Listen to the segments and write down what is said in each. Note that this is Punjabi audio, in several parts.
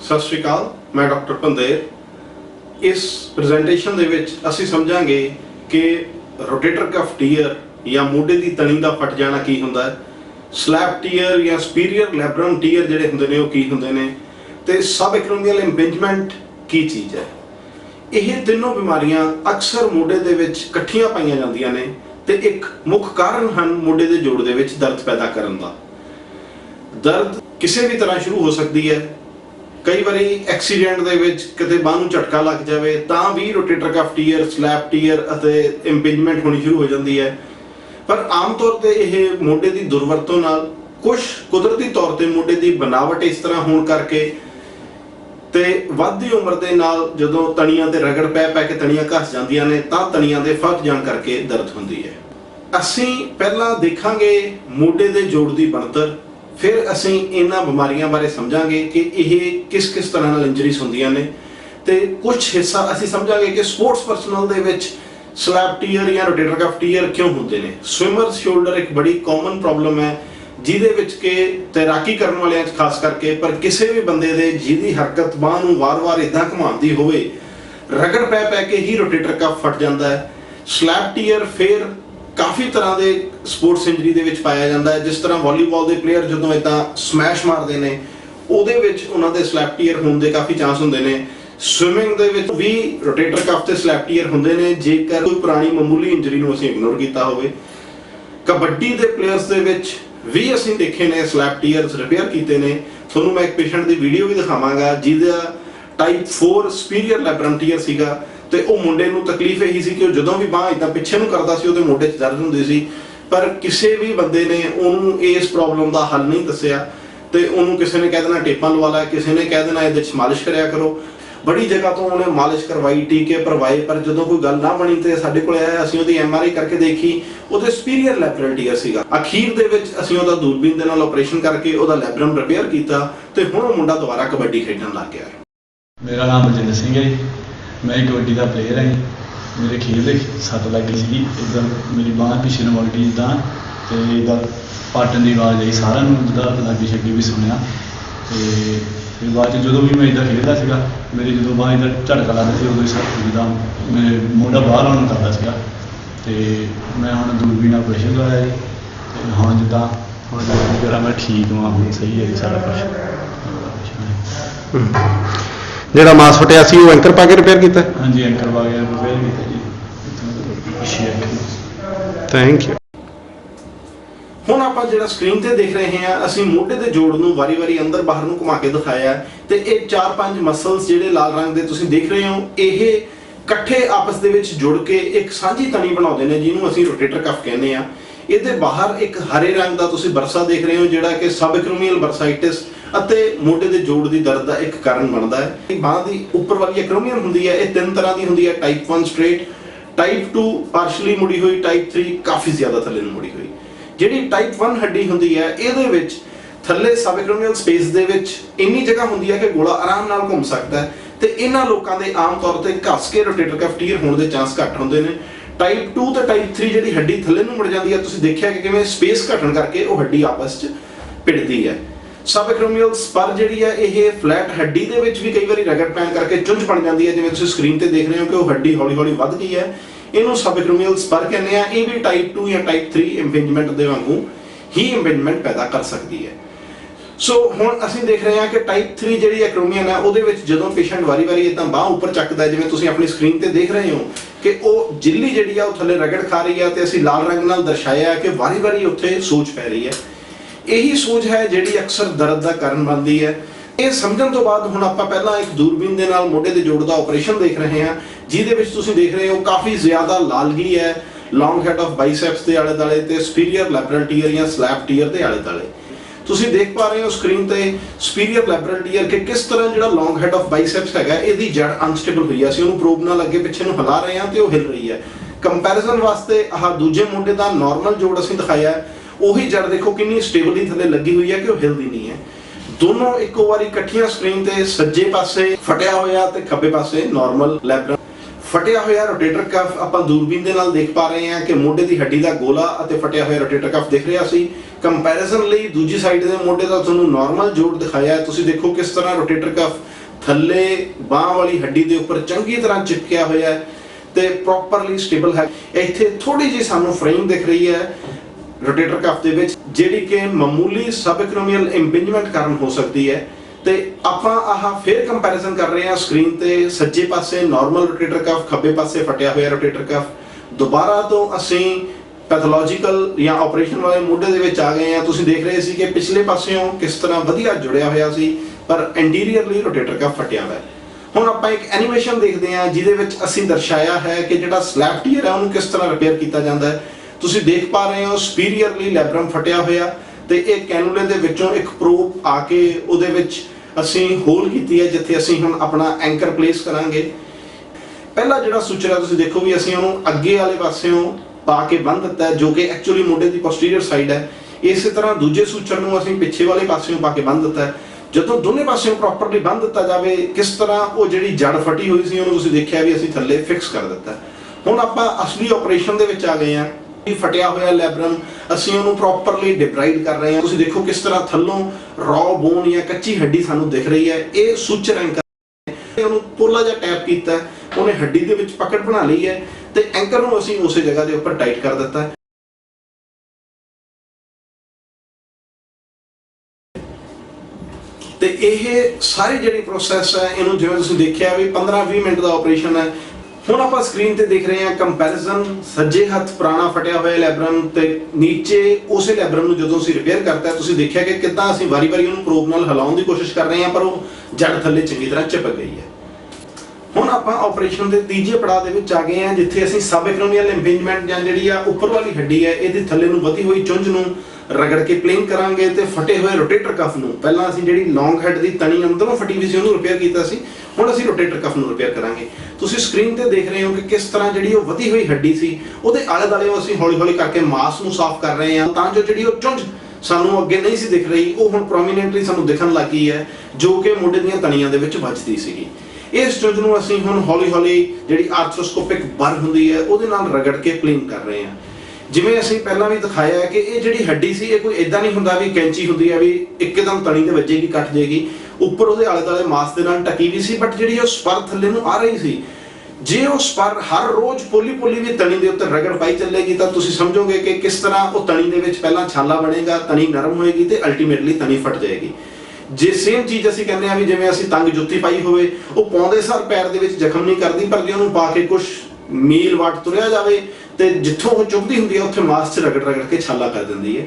सत श्री अकाल, मैं डॉक्टर पंदेर। इस प्रेजेंटेशन दे विच असीं समझांगे कि रोटेटर कफ टीयर या मोढे की तनी का फट जाना की हुंदा है, स्लैप टीयर या सुपीरियर लैब्रम टीयर जिहड़े हुंदे ने ओह की हुंदे ने, ते सब एक्रोमियल इंपिंजमेंट की चीज़ है। यह तीनों बीमारियां अक्सर मोढे दे विच इकट्ठियां पाईयां जांदियां ने ते एक मुख कारण हैं मोढे दे जोड़ दे विच दर्द पैदा करन दा। दर्द किसी भी तरह शुरू हो सकती है। कई बारी एक्सीडेंट दे विच किते बांह नूं झटका लग जाए तां भी rotator cuff tear, slap tear अते इंपिंजमेंट होनी शुरू हो जाती है। पर आम तौर पर यह मोढे की दुरवरतों नाल, कुछ कुदरती तौर पर मोढे की बनावट इस तरह होने करके ते वधदी उम्र दे नाल जदों तणियां ते रगड़ पै के तणियां घस जांदियां ने तां तणियां दे फट जाण करके दर्द हुंदी है। असीं पहलां देखांगे मोढे दे जोड़ दी बनतर, फिर असीं इन्हां बीमारियां बारे समझांगे कि यह किस किस तरह नाल इंजरीज हुंदियां ने, ते कुछ हिस्सा असीं समझांगे कि स्पोर्ट्स पर्सनल दे विच स्लैप टीयर या रोटेटर कफ टीयर क्यों होंदे ने। स्विमर्स शोल्डर एक बड़ी कॉमन प्रॉब्लम है जिहदे विच के तैराकी करन वालियां खास करके, पर किसी भी बंदे दे जिहदी हरकत बांह नूं वार-वार इदां घुमाउंदी होवे, रगड़ पै के ही रोटेटर कफ फट जांदा है। स्लैप टीयर फिर काफ़ी तरह के स्पोर्ट्स इंजरी दे विच पाया जाता है। जिस तरह वॉलीबॉल के प्लेयर जदों इदां स्मैश मारते हैं उहदे विच उन्हां दे स्लैप टीयर होने के काफ़ी चांस होंदे ने। स्विमिंग दे विच भी रोटेटर कफ ते स्लैप टीयर होंदे ने जेकर कोई पुरानी मामूली इंजरी नूं असीं इग्नोर कीता होवे। कबड्डी के प्लेयर्स दे विच भी असीं देखे ने स्लैप टीयर्स रिपेयर कीते ने। तुहानूं मैं एक पेशेंट की वीडियो भी दिखावांगा जिहदा टाइप 4 सुपीरियर लैब्रम टीयर सीगा, ते वो मुंडे नूं तकलीफ यही सी कि जदों भी बांह इदां पिछे नूं करदा सी उहदे मोढे 'च दर्द हुंदी सी, पर किसी भी बंदे ने उहनूं इस प्रॉब्लम का हल नहीं दस्सिया। ते उहनूं किसी ने कह देना टेपां लवा लै, किसी ने कह देना इहदे 'च मालिश करया करो। बड़ी जगह तो उन्हें मालिश करवाई, टीके भरवाए, पर जदों कोई गल ना बनी तो साडे कोल आया, असीं उहदी MRI करके देखी, उहदे सुपीरियर लैब्रम टीयर सीगा। अखीर दे विच असीं उहदा दूरबीन दे नाल ऑपरेशन करके उहदा लैब्रम रिपेयर कीता ते हुण ओह मुंडा दोबारा कबड्डी खेडण लग गया है। मेरा नाम बलजिंदर सिंह है जी, मैं कबड्डी का प्लेयर है। मेरे खेल सट लग गई सी, एकदम मेरी बांह पिछे ਨੂੰ ਵਗ ਗਈ ਜਿੱਦਾਂ, ਤੇ ਇਹਦਾ ਪਾਟਣ ਦੀ ਆਵਾਜ਼ ਆਈ, ਸਾਰਿਆਂ ਨੂੰ ਜਿੱਦਾਂ ਲੱਗੀ ਛੱਗੀ ਵੀ ਸੁਣਿਆ। ਤੇ ਫਿਰ ਬਾਅਦ 'ਚ ਜਦੋਂ ਵੀ ਮੈਂ ਇੱਦਾਂ ਖੇਡਦਾ ਸੀਗਾ, ਮੇਰੀ ਜਦੋਂ ਬਾਂਹ ਇੱਦਾਂ ਝਟਕਾ ਲੱਗਦਾ ਸੀ ਉਦੋਂ ਹੀ ਜਿੱਦਾਂ ਮੇਰੇ ਮੋਢਾ ਬਾਹਰ ਆਉਣ ਕਰਦਾ ਸੀਗਾ। ਤੇ ਮੈਂ ਹੁਣ ਦੂਰਬੀਨ ਆਪਰੇਸ਼ਨ ਕਰਵਾਇਆ ਜੀ, ਤੇ ਹੁਣ ਜਿੱਦਾਂ ਹੁਣ ਜਿਹੜਾ ਮੈਂ ਠੀਕ ਹਾਂ, ਹੁਣ ਸਹੀ ਹੈ ਜੀ ਸਾਰਾ ਕੁਛ। ਜਿਹੜਾ ਮਾਸ ਫਟਿਆ ਸੀ ਉਹ ਐਂਕਰ ਪਾ ਕੇ ਰਿਪੇਅਰ ਕੀਤਾ? ਹਾਂਜੀ, ਐਂਕਰ ਪਾ ਕੇ ਰਿਪੇਅਰ ਕੀਤਾ ਜੀ। Thank you. ਹੁਣ ਆਪਾਂ ਜਿਹੜਾ ਸਕਰੀਨ ਤੇ ਦੇਖ ਰਹੇ ਹਾਂ, ਅਸੀਂ ਮੋਢੇ ਦੇ ਜੋੜ ਨੂੰ ਵਾਰੀ-ਵਾਰੀ ਅੰਦਰ ਬਾਹਰ ਨੂੰ ਘੁਮਾ ਕੇ ਦਿਖਾਇਆ ਤੇ ਇਹ 4-5 ਮਸਲਸ ਜਿਹੜੇ ਲਾਲ ਰੰਗ ਦੇ ਤੁਸੀਂ ਦੇਖ ਰਹੇ ਹੋ, ਇਹ ਇਕੱਠੇ ਆਪਸ ਦੇ ਵਿੱਚ ਜੁੜ ਕੇ ਇੱਕ ਸਾਂਝੀ ਤਣੀ ਬਣਾਉਂਦੇ ਨੇ ਜਿਹਨੂੰ ਅਸੀਂ ਰੋਟੇਟਰ ਕਫ ਕਹਿੰਦੇ ਆ। ਇਹਦੇ ਬਾਹਰ ਇੱਕ ਹਰੇ ਰੰਗ ਦਾ ਤੁਸੀਂ ਬਰਸਾ ਦੇਖ ਰਹੇ ਹੋ ਜਿਹੜਾ ਕਿ ਸਬਐਕਰੋਮੀਅਲ ਬਰਸਾਈਟਿਸ ਅਤੇ ਮੋਢੇ ਦੇ ਜੋੜ ਦੀ ਦਰਦ ਦਾ ਇੱਕ ਕਾਰਨ ਬਣਦਾ ਹੈ। ਬਾਂਹ ਦੀ ਉੱਪਰ ਵਾਲੀ ਐਕਰੋਮੀਅਲ ਹੁੰਦੀ ਹੈ, ਇਹ 3 ਤਰ੍ਹਾਂ ਦੀ ਹੁੰਦੀ ਹੈ। ਟਾਈਪ 1 ਸਟ੍ਰੇਟ, टाइप 2 पार्शली मुड़ी हुई, टाइप 3 काफ़ी ज़्यादा थले मुड़ी हुई। जिहड़ी टाइप 1 हड्डी हुंदी है इहदे विच थले सबएक्रोमियल स्पेस दे विच इन्नी जगह हुंदी है कि गोला आराम नाल घूम सकता है, ते इन्हां लोकां दे आम तौर ते घस के रोटेटर कफ टीयर होने दे चांस घट हुंदे ने। टाइप 2 ते टाइप 3 जिहड़ी हड्डी थले नूं मुड़ जांदी है, तुसीं देखिआ कि किवें स्पेस घटण करके वो हड्डी आपस च भिड़दी है। सबएक्रोमियल स्पर जिहड़ी है यह फ्लैट हड्डी दे विच भी कई बारी रगड़ पैण करके चुंझ बन जाती है, जिवें तुसीं स्क्रीन ते देख रहे हो कि वो हड्डी हौली हौली वध गई है। इहनूं सबएक्रोमियल स्पर कहते हैं। ये भी टाइप 2 या टाइप 3 इंपिंजमेंट दे वांगू ही इंपिंजमेंट पैदा कर सकती है। सो हुण असीं देख रहे हैं कि टाइप 3 जिहड़ी एक्रोमियन है उहदे विच जदों पेशेंट वारी-वारी इदां बांह उपर चकदा है, जिवें तुसीं अपनी स्क्रीन ते देख रहे हो कि वो जिल्ली जिहड़ी है वो थल्ले रगड़ खा रही है, ते असीं लाल रंग नाल दर्शाया है कि वारी-वारी उत्थे सोज पै रही है। यही सोच है जिहड़ी अक्सर दर्द का कारण बनती है। ये समझण तो बाद हुण आपां पहलां एक दूरबीन दे नाल मोढे दे जोड़ दा ऑपरेशन देख रहे हैं, जिहदे विच तुसीं देख रहे हो काफ़ी ज़्यादा लालगी है लॉन्ग हेड ऑफ बाइसेप्स के आले दुआले ते सुपीरियर लैब्रल टीयर या स्लैप टीयर के आले दुआले। तुसीं देख पा रहे हो स्क्रीन ते सुपीरियर लैब्रल टीयर के किस तरह जिहड़ा लॉन्ग हेड ऑफ बाइसेप्स हैगा इहदी जड़ अनस्टेबल हुई है। असीं उहनूं प्रोब नाल अगे पिछे नूं हिला रहे हैं ते ओह हिल रही है। कंपैरिजन वास्ते आह दूजे मोढे दा नॉर्मल जोड़ असीं दिखाया है, ਉਹੀ जड़ देखो कितनी स्टेबली थले लगी हुई है कि वो हिलदी नहीं है। दोनों इक्को बारी इकट्ठियां स्क्रीन ते सज्जे पासे फटिया होया ते खब्बे पासे नॉर्मल लैब्रम। फटिया होया रोटेटर कफ आपां दूरबीन दे नाल देख पा रहे हैं कि मोढे दी हड्डी दा गोला अते फटिया होया रोटेटर कफ दिख रहा सी। कंपैरिजन लई दूजी साइड दे मोढे दा तुहानूं नॉर्मल जोड़ दिखाया है। तुसीं देखो किस तरह रोटेटर कफ ਥੱਲੇ ਬਾਹ ਵਾਲੀ ਹੱਡੀ ਦੇ ਉੱਪਰ ਚੰਗੀ ਤਰ੍ਹਾਂ ਚਿਪਕਿਆ ਹੋਇਆ ਹੈ ਤੇ ਪ੍ਰੋਪਰਲੀ ਸਟੇਬਲ ਹੈ। ਇੱਥੇ ਥੋੜੀ ਜਿਹੀ ਸਾਨੂੰ ਫਰੇਮ ਦਿਖ ਰਹੀ ਹੈ ਰੋਟੇਟਰ ਕਫ ਦੇ ਵਿੱਚ, ਜਿਹੜੀ ਕਿ ਮਾਮੂਲੀ ਸਬਐਕਰੋਮੀਅਲ ਇੰਪਿੰਜਮੈਂਟ ਕਾਰਨ ਹੋ ਸਕਦੀ ਹੈ। ਤੇ ਆਪਾਂ ਆਹ ਫੇਰ ਕੰਪੈਰੀਜ਼ਨ ਕਰ ਰਹੇ ਹਾਂ ਸਕਰੀਨ ਤੇ, ਸੱਜੇ ਪਾਸੇ ਨਾਰਮਲ ਰੋਟੇਟਰ ਕਫ, ਖੱਬੇ ਪਾਸੇ ਫਟਿਆ ਹੋਇਆ ਰੋਟੇਟਰ ਕਫ। ਦੁਬਾਰਾ ਤੋਂ ਅਸੀਂ ਪੈਥੋਲੋਜੀਕਲ ਜਾਂ ਆਪਰੇਸ਼ਨ ਵਾਲੇ ਮੋਢੇ ਦੇ ਵਿੱਚ ਆ ਗਏ ਹਾਂ। ਤੁਸੀਂ ਦੇਖ ਰਹੇ ਸੀ ਕਿ ਪਿਛਲੇ ਪਾਸਿਓਂ ਕਿਸ ਤਰ੍ਹਾਂ ਵਧੀਆ ਜੁੜਿਆ ਹੋਇਆ ਸੀ, ਪਰ ਐਂਟੀਰੀਅਰਲੀ ਰੋਟੇਟਰ ਕਫ ਫਟਿਆ ਹੋਇਆ ਹੈ। ਹੁਣ ਆਪਾਂ ਇੱਕ ਐਨੀਮੇਸ਼ਨ ਦੇਖਦੇ ਹਾਂ ਜਿਹਦੇ ਵਿੱਚ ਅਸੀਂ ਦਰਸਾਇਆ ਹੈ ਕਿ ਜਿਹੜਾ ਸਲੈਪ ਟੀਅਰ ਹੈ ਉਹਨੂੰ ਕਿਸ ਤਰ੍ਹਾਂ ਰਿਪੇਅਰ ਕੀਤਾ ਜਾਂਦਾ ਹੈ। ਤੁਸੀਂ ਦੇਖ ਪਾ ਰਹੇ ਹੋ ਸਪੀਰੀਅਰਲੀ ਲੈਬਰਮ ਫਟਿਆ ਹੋਇਆ, ਤੇ ਇਹ ਕੈਨੂਲੇ ਦੇ ਵਿੱਚੋਂ ਇੱਕ ਪ੍ਰੋਬ ਆ ਕੇ ਉਹਦੇ ਵਿੱਚ ਅਸੀਂ ਹੋਲ ਕੀਤੀ ਹੈ ਜਿੱਥੇ ਅਸੀਂ ਹੁਣ ਆਪਣਾ ਐਂਕਰ ਪਲੇਸ ਕਰਾਂਗੇ। ਪਹਿਲਾ ਜਿਹੜਾ ਸੂਚਰ ਹੈ ਤੁਸੀਂ ਦੇਖੋ ਵੀ ਅਸੀਂ ਉਹਨੂੰ ਅੱਗੇ ਵਾਲੇ ਪਾਸਿਓਂ ਪਾ ਕੇ ਬੰਨ੍ਹ ਦਿੱਤਾ ਹੈ, ਜੋ ਕਿ ਐਕਚੁਅਲੀ ਮੋਢੇ ਦੀ ਪੋਸਟੀਰੀਅਰ ਸਾਈਡ ਹੈ। ਇਸੇ ਤਰ੍ਹਾਂ ਦੂਜੇ ਸੂਚਰ ਨੂੰ ਅਸੀਂ ਪਿੱਛੇ ਵਾਲੇ ਪਾਸਿਓਂ ਪਾ ਕੇ ਬੰਨ੍ਹ ਦਿੱਤਾ ਹੈ। ਜਦੋਂ ਦੋਨੇ ਪਾਸਿਓਂ ਪ੍ਰੋਪਰਲੀ ਬੰਨ੍ਹ ਦਿੱਤਾ ਜਾਵੇ, ਕਿਸ ਤਰ੍ਹਾਂ ਉਹ ਜਿਹੜੀ ਜੜ ਫਟੀ ਹੋਈ ਸੀ ਉਹਨੂੰ ਤੁਸੀਂ ਦੇਖਿਆ ਵੀ ਅਸੀਂ ਥੱਲੇ ਫਿਕਸ ਕਰ ਦਿੱਤਾ। ਹੁਣ ਆਪਾਂ ਅਸਲੀ ਆਪਰੇਸ਼ਨ ਦੇ ਵਿੱਚ ਆ ਗਏ ਹਾਂ। ਫਟਿਆ ਹੋਇਆ ਲੈਬਰਮ ਅਸੀਂ ਉਹਨੂੰ ਪ੍ਰੋਪਰਲੀ ਡਿਬਰਾਈਡ ਕਰ ਰਹੇ ਹਾਂ। ਤੁਸੀਂ ਦੇਖੋ ਕਿਸ ਤਰ੍ਹਾਂ ਥੱਲੋਂ ਰॉ ਬੋਨ ਜਾਂ ਕੱਚੀ ਹੱਡੀ ਸਾਨੂੰ ਦਿਖ ਰਹੀ ਹੈ। ਇਹ ਸੂਚਰ ਐਂਕਰ, ਉਹਨੂੰ ਪੋਲਾ ਜਿਹਾ ਟੈਪ ਕੀਤਾ, ਉਹਨੇ ਹੱਡੀ ਦੇ ਵਿੱਚ ਪਕੜ ਬਣਾ ਲਈ ਹੈ ਤੇ ਐਂਕਰ ਨੂੰ ਅਸੀਂ ਉਸੇ ਜਗ੍ਹਾ ਦੇ ਉੱਪਰ ਟਾਈਟ ਕਰ ਦਿੱਤਾ। ਤੇ ਇਹ ਸਾਰੀ ਜਿਹੜੀ ਪ੍ਰੋਸੈਸ ਹੈ ਇਹਨੂੰ ਜਿਵੇਂ ਤੁਸੀਂ ਦੇਖਿਆ ਵੀ 15-20 ਮਿੰਟ ਦਾ ਆਪਰੇਸ਼ਨ ਹੈ। ਹੁਣ ਆਪਾਂ ਸਕਰੀਨ ਤੇ ਦੇਖ ਰਹੇ ਹਾਂ ਕੰਪੈਰੀਜ਼ਨ, ਸੱਜੇ ਹੱਥ ਪੁਰਾਣਾ ਫਟਿਆ ਹੋਇਆ ਲੈਬਰਮ ਤੇ ਨੀਚੇ ਉਸੇ ਲੈਬਰਮ ਨੂੰ ਜਦੋਂ ਅਸੀਂ ਰਿਪੇਅਰ ਕਰਤਾ, ਤੁਸੀਂ ਦੇਖਿਆ ਕਿ ਕਿੱਦਾਂ ਅਸੀਂ ਵਾਰੀ-ਵਾਰੀ ਉਹਨੂੰ ਪ੍ਰੋਬ ਨਾਲ ਹਿਲਾਉਣ ਦੀ ਕੋਸ਼ਿਸ਼ ਕਰ ਰਹੇ ਹਾਂ, ਪਰ ਉਹ ਜੜ ਥੱਲੇ ਚੰਗੀ ਤਰ੍ਹਾਂ ਚਿਪਕ ਗਈ ਹੈ। ਹੁਣ ਆਪਾਂ ਆਪਰੇਸ਼ਨ ਦੇ ਤੀਜੇ ਪੜਾਅ ਦੇ ਵਿੱਚ ਆ ਗਏ ਹਾਂ, ਜਿੱਥੇ ਅਸੀਂ ਸਬਐਕਰੋਮੀਅਲ ਇੰਪਿੰਜਮੈਂਟ ਜਾਂ ਜਿਹੜੀ ਆ ਉੱਪਰ ਵਾਲੀ ਹੱਡੀ ਹੈ ਇਹਦੇ ਥੱਲੇ ਨੂੰ ਵਧੀ ਹੋਈ ਚੁੰਝ ਨੂੰ ਰਗੜ ਕੇ ਪਲੇਨ ਕਰਾਂਗੇ ਤੇ ਫਟੇ ਹੋਏ ਰੋਟੇਟਰ ਕਫ ਨੂੰ, ਪਹਿਲਾਂ ਅਸੀਂ ਜਿਹੜੀ ਲੌਂਗ ਹੈਡ ਦੀ ਤਣੀ ਅੰਦਰੋਂ ਫਟੀ ਹੋਈ ਸੀ ਉਹਨੂੰ ਰਿਪੇਅਰ ਕੀਤਾ ਸੀ, ਹੁਣ ਅਸੀਂ ਰੋਟੇਟਰ ਕਫ ਨੂੰ ਰਿਪੇਅਰ ਕਰਾਂਗੇ। ਤੁਸੀਂ ਸਕਰੀਨ ਤੇ ਦੇਖ ਰਹੇ ਹੋ ਕਿ ਕਿਸ ਤਰ੍ਹਾਂ ਜਿਹੜੀ ਉਹ ਵਧੀ ਹੋਈ ਹੱਡੀ ਸੀ ਉਹਦੇ ਆਲੇ ਦੁਆਲੇ ਅਸੀਂ ਹੌਲੀ-ਹੌਲੀ ਕਰਕੇ ਮਾਸ ਨੂੰ ਸਾਫ਼ ਕਰ ਰਹੇ ਹਾਂ, ਤਾਂ ਜੋ ਜਿਹੜੀ ਉਹ ਚੁੰਝ ਸਾਨੂੰ ਅੱਗੇ ਨਹੀਂ ਸੀ ਦਿਖ ਰਹੀ ਉਹ ਹੁਣ ਪ੍ਰੋਮੀਨੈਂਟਲੀ ਸਾਨੂੰ ਦਿਖਣ ਲੱਗੀ ਹੈ, ਜੋ ਕਿ ਮੋਢੇ ਦੀਆਂ ਤਣੀਆਂ ਦੇ ਵਿੱਚ ਵੱਜਦੀ ਸੀਗੀ। ਇਸ ਚੁੰਝ ਨੂੰ ਅਸੀਂ ਹੁਣ ਹੌਲੀ-ਹੌਲੀ ਜਿਹੜੀ ਆਰਥਰੋਸਕੋਪਿਕ ਬਰ ਹੁੰਦੀ ਹੈ ਉਹਦੇ ਨਾਲ ਰਗੜ ਕੇ ਪਲੇਨ ਕਰ ਰਹੇ ਹਾਂ। ਜਿਵੇਂ ਅਸੀਂ ਪਹਿਲਾਂ ਵੀ ਦਿਖਾਇਆ ਹੈ ਕਿ ਇਹ ਜਿਹੜੀ ਹੱਡੀ ਸੀ ਇਹ ਕੋਈ ਇਦਾਂ ਨਹੀਂ ਹੁੰਦਾ ਵੀ ਕੈਂਚੀ ਹੁੰਦੀ ਹੈ ਵੀ ਇੱਕਦਮ ਤਣੀ ਤੇ ਵੱਜੇਗੀ ਕੱਟ ਜਾਏਗੀ, ਉੱਪਰ ਉਹਦੇ ਆਲੇ ਦੁਆਲੇ ਮਾਸ ਦੇ ਨਾਲ ਟਕੀ ਵੀ ਸੀ, ਬਟ ਜਿਹੜੀ ਉਹ ਸਪਰ ਥੱਲੇ ਨੂੰ ਆ ਰਹੀ ਸੀ, ਜੇ ਉਹ ਸਪਰ ਹਰ ਰੋਜ਼ ਪੋਲੀ ਵੀ ਤਣੀ ਦੇ ਉੱਤੇ ਰਗੜ ਪਾਈ ਚੱਲੇਗੀ ਤਾਂ ਤੁਸੀਂ ਸਮਝੋਗੇ ਕਿ ਕਿਸ ਤਰ੍ਹਾਂ ਉਹ ਤਣੀ ਦੇ ਵਿੱਚ ਪਹਿਲਾਂ ਛਾਲਾ ਬਣੇਗਾ, ਤਣੀ ਨਰਮ ਹੋਏਗੀ ਤੇ ਅਲਟੀਮੇਟਲੀ ਤਣੀ ਫਟ ਜਾਏਗੀ। ਜੇ ਸੇਮ ਚੀਜ਼ ਅਸੀਂ ਕਹਿੰਦੇ ਆ ਵੀ ਜਿਵੇਂ ਅਸੀਂ ਤੰਗ ਜੁੱਤੀ ਪਾਈ ਹੋਵੇ, ਉਹ ਪਾਉਂਦੇ ਸਾਰ ਪੈਰ ਦੇ ਵਿੱਚ ਜ਼ਖਮ ਨਹੀਂ ਕਰਦੀ, ਪਰ ਜੇ ਉਹਨੂੰ ਪਾ ਕੇ ਕੁਝ ਮੀਲ ਵਾਟ ਤੁਰਿਆ ਜਾਵੇ ਤੇ ਜਿੱਥੋਂ ਉਹ ਚੁੱਭਦੀ ਹੁੰਦੀ ਹੈ ਉੱਥੇ ਮਾਸ 'ਚ ਰਗੜ ਕੇ ਛਾਲਾ ਕਰ ਦਿੰਦੀ ਹੈ।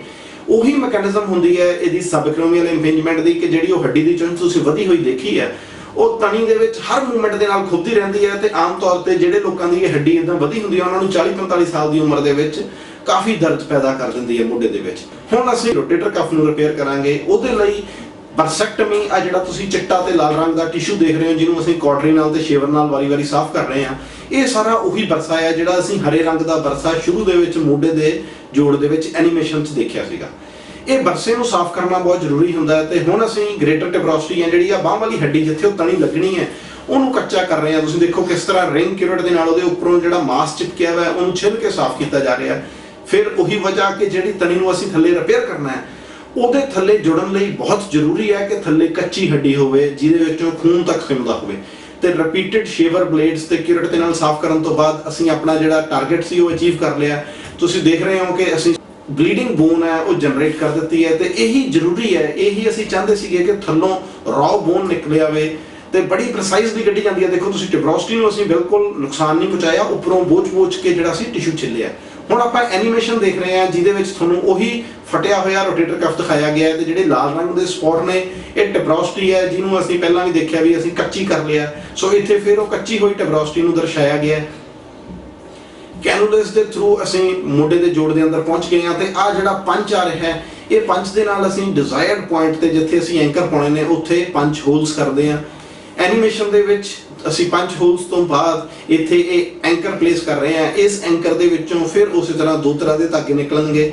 ਉਹੀ ਮੈਕੈਨਿਜ਼ਮ ਹੁੰਦੀ ਹੈ ਇਹਦੀ ਸਬਐਕਰੋਮੀਅਲ ਇੰਪਿੰਜਮੈਂਟ ਦੀ, ਕਿ ਜਿਹੜੀ ਉਹ ਹੱਡੀ ਦੀ ਚੁੰਝ ਤੁਸੀਂ ਵਧੀ ਹੋਈ ਦੇਖੀ ਹੈ ਉਹ ਤਣੀ ਦੇ ਵਿੱਚ ਹਰ ਮੂਵਮੈਂਟ ਦੇ ਨਾਲ ਖੁੱਬਦੀ ਰਹਿੰਦੀ ਹੈ। ਤੇ ਆਮ ਤੌਰ ਤੇ ਜਿਹੜੇ ਲੋਕਾਂ ਦੀ ਇਹ ਹੱਡੀ ਇਦਾਂ ਵਧੀ ਹੁੰਦੀ ਹੈ ਉਹਨਾਂ ਨੂੰ 40-45 ਸਾਲ ਦੀ ਉਮਰ ਦੇ ਵਿੱਚ ਕਾਫੀ ਦਰਦ ਪੈਦਾ ਕਰ ਦਿੰਦੀ ਹੈ ਮੋਢੇ ਦੇ ਵਿੱਚ। ਹੁਣ ਅਸੀਂ ਰੋਟੇਟਰ ਕਫ ਨੂੰ ਰਿਪੇਅਰ ਕਰਾਂਗੇ। ਉਹਦੇ ਲਈ ਬਰਸੈਕਟਮੀ, ਆ ਜਿਹੜਾ ਤੁਸੀਂ ਚਿੱਟਾ ਤੇ ਲਾਲ ਰੰਗ ਦਾ ਟਿਸ਼ੂ ਦੇਖ ਰਹੇ ਹੋ ਜਿਹਨੂੰ ਅਸੀਂ ਕੌਟਰੀ ਨਾਲ ਤੇ ਸ਼ੇਵਰ ਨਾਲ ਵਾਰੀ-ਵਾਰੀ ਸਾਫ਼ ਕਰ ਰਹੇ ਹਾਂ, ਇਹ ਸਾਰਾ ਉਹੀ ਬਰਸਾ ਹੈ ਜਿਹੜਾ ਅਸੀਂ ਹਰੇ ਰੰਗ ਦਾ ਬਰਸਾ ਸ਼ੁਰੂ ਦੇ ਵਿੱਚ ਮੋਢੇ ਦੇ ਜੋੜ ਦੇ ਵਿੱਚ ਐਨੀਮੇਸ਼ਨ 'ਚ ਦੇਖਿਆ ਸੀਗਾ। ਇਹ ਬਰਸੇ ਨੂੰ ਸਾਫ਼ ਕਰਨਾ ਬਹੁਤ ਜ਼ਰੂਰੀ ਹੁੰਦਾ ਹੈ। ਤੇ ਹੁਣ ਅਸੀਂ ਗ੍ਰੇਟਰ ਟਿਬਰੋਸਟੀ ਹੈ ਜਿਹੜੀ ਆ ਬਾਂਹ ਵਾਲੀ ਹੱਡੀ ਜਿੱਥੇ ਉਹ ਤਣੀ ਲੱਗਣੀ ਹੈ ਉਹਨੂੰ ਕੱਚਾ ਕਰ ਰਹੇ ਹਾਂ। ਤੁਸੀਂ ਦੇਖੋ ਕਿਸ ਤਰ੍ਹਾਂ ਰਿੰਗ ਕਿਊਰਟ ਦੇ ਨਾਲ ਉਹਦੇ ਉੱਪਰੋਂ ਜਿਹੜਾ ਮਾਸ ਚਿਪਕਿਆ ਹੋਇਆ ਉਹਨੂੰ ਛਿੱਲ ਕੇ ਸਾਫ਼ ਕੀਤਾ ਜਾ ਰਿਹਾ। ਫਿਰ ਉਹੀ ਵਜ੍ਹਾ ਕਿ ਜਿਹੜੀ ਤਣੀ ਨੂੰ ਅਸੀਂ ਥੱਲੇ ਰਿਪੇਅਰ ਕਰਨਾ ਹੈ ਉਹਦੇ ਥੱਲੇ ਜੁੜਨ ਲਈ ਬਹੁਤ ਜ਼ਰੂਰੀ ਹੈ ਕਿ ਥੱਲੇ ਕੱਚੀ ਹੱਡੀ ਹੋਵੇ ਜਿਹਦੇ ਵਿੱਚੋਂ ਖੂਨ ਤੱਕ ਸਿਮਦਾ ਹੋਵੇ। ਤੇ ਰਿਪੀਟਡ ਸ਼ੇਵਰ ਬਲੇਡਸ ਤੇ ਕਿਊਰਟ ਦੇ ਨਾਲ ਸਾਫ਼ ਕਰਨ ਤੋਂ ਬਾਅਦ ਅਸੀਂ ਆਪਣਾ ਜਿਹੜਾ ਟਾਰਗੇਟ ਸੀ ਉਹ ਅਚੀਵ ਕਰ ਲਿਆ। ਤੁਸੀਂ ਦੇਖ ਰਹੇ ਹੋ ਕਿ ਅਸੀਂ ਬਲੀਡਿੰਗ ਬੋਨ ਹੈ ਉਹ ਜਨਰੇਟ ਕਰ ਦਿੱਤੀ ਹੈ ਤੇ ਇਹੀ ਜ਼ਰੂਰੀ ਹੈ, ਇਹੀ ਅਸੀਂ ਚਾਹੁੰਦੇ ਸੀਗੇ ਕਿ ਥੱਲੋਂ ਰॉ ਬੋਨ ਨਿਕਲ ਆਵੇ ਤੇ ਬੜੀ ਪ੍ਰੀਸਾਈਜ਼ਲੀ ਕੱਢੀ ਜਾਂਦੀ ਹੈ। ਦੇਖੋ ਤੁਸੀਂ ਟਿਬਰੋਸਟੀ ਨੂੰ ਅਸੀਂ ਬਿਲਕੁਲ ਨੁਕਸਾਨ ਨਹੀਂ ਪਹੁੰਚਾਇਆ, ਉੱਪਰੋਂ ਬੋਝ ਕੇ ਜਿਹੜਾ ਸੀ ਟਿਸ਼ੂ ਛਿੱਲਿਆ। ਹੁਣ ਆਪਾਂ ਐਨੀਮੇਸ਼ਨ ਦੇਖ ਰਹੇ ਹਾਂ ਜਿਹਦੇ ਵਿੱਚ ਤੁਹਾਨੂੰ ਉਹੀ ਫਟਿਆ ਹੋਇਆ ਰੋਟੇਟਰ ਕਫ ਦਿਖਾਇਆ ਗਿਆ ਹੈ ਤੇ ਜਿਹੜੇ ਲਾਲ ਰੰਗ ਦੇ ਸਪੌਟ ਨੇ ਇਹ ਟਿਬਰੋਸਟੀ ਹੈ ਜਿਹਨੂੰ ਅਸੀਂ ਪਹਿਲਾਂ ਵੀ ਦੇਖਿਆ ਵੀ ਅਸੀਂ ਕੱਚੀ ਕਰ ਲਿਆ। ਸੋ ਇੱਥੇ ਫਿਰ ਉਹ ਕੱਚੀ ਹੋਈ ਟਿਬਰੋਸਟੀ ਨੂੰ ਦਰਸਾਇਆ ਗਿਆ। ਕੈਨੂਲਸ ਦੇ ਥਰੂ ਅਸੀਂ ਮੋਢੇ ਦੇ ਜੋੜ ਦੇ ਅੰਦਰ ਪਹੁੰਚ ਗਏ ਹਾਂ ਤੇ ਆ ਜਿਹੜਾ ਪੰਚ ਆ ਰਿਹਾ ਹੈ ਇਹ ਪੰਚ ਦੇ ਨਾਲ ਅਸੀਂ ਡਿਜ਼ਾਇਰਡ ਪੁਆਇੰਟ ਤੇ ਜਿੱਥੇ ਅਸੀਂ ਐਂਕਰ ਪਾਉਣੇ ਨੇ ਉੱਥੇ ਪੰਚ ਹੋਲਸ ਕਰਦੇ ਹਾਂ। ਐਨੀਮੇਸ਼ਨ ਦੇ ਵਿੱਚ ਅਸੀਂ ਪੰਚ ਹੋਲਸ ਤੋਂ ਬਾਅਦ ਇੱਥੇ ਇਹ ਐਂਕਰ ਪਲੇਸ ਕਰ ਰਹੇ ਹਾਂ। ਇਸ ਐਂਕਰ ਦੇ ਵਿੱਚੋਂ ਫਿਰ ਉਸੇ ਤਰ੍ਹਾਂ ਦੋ ਤਰ੍ਹਾਂ ਦੇ ਧਾਗੇ ਨਿਕਲਣਗੇ,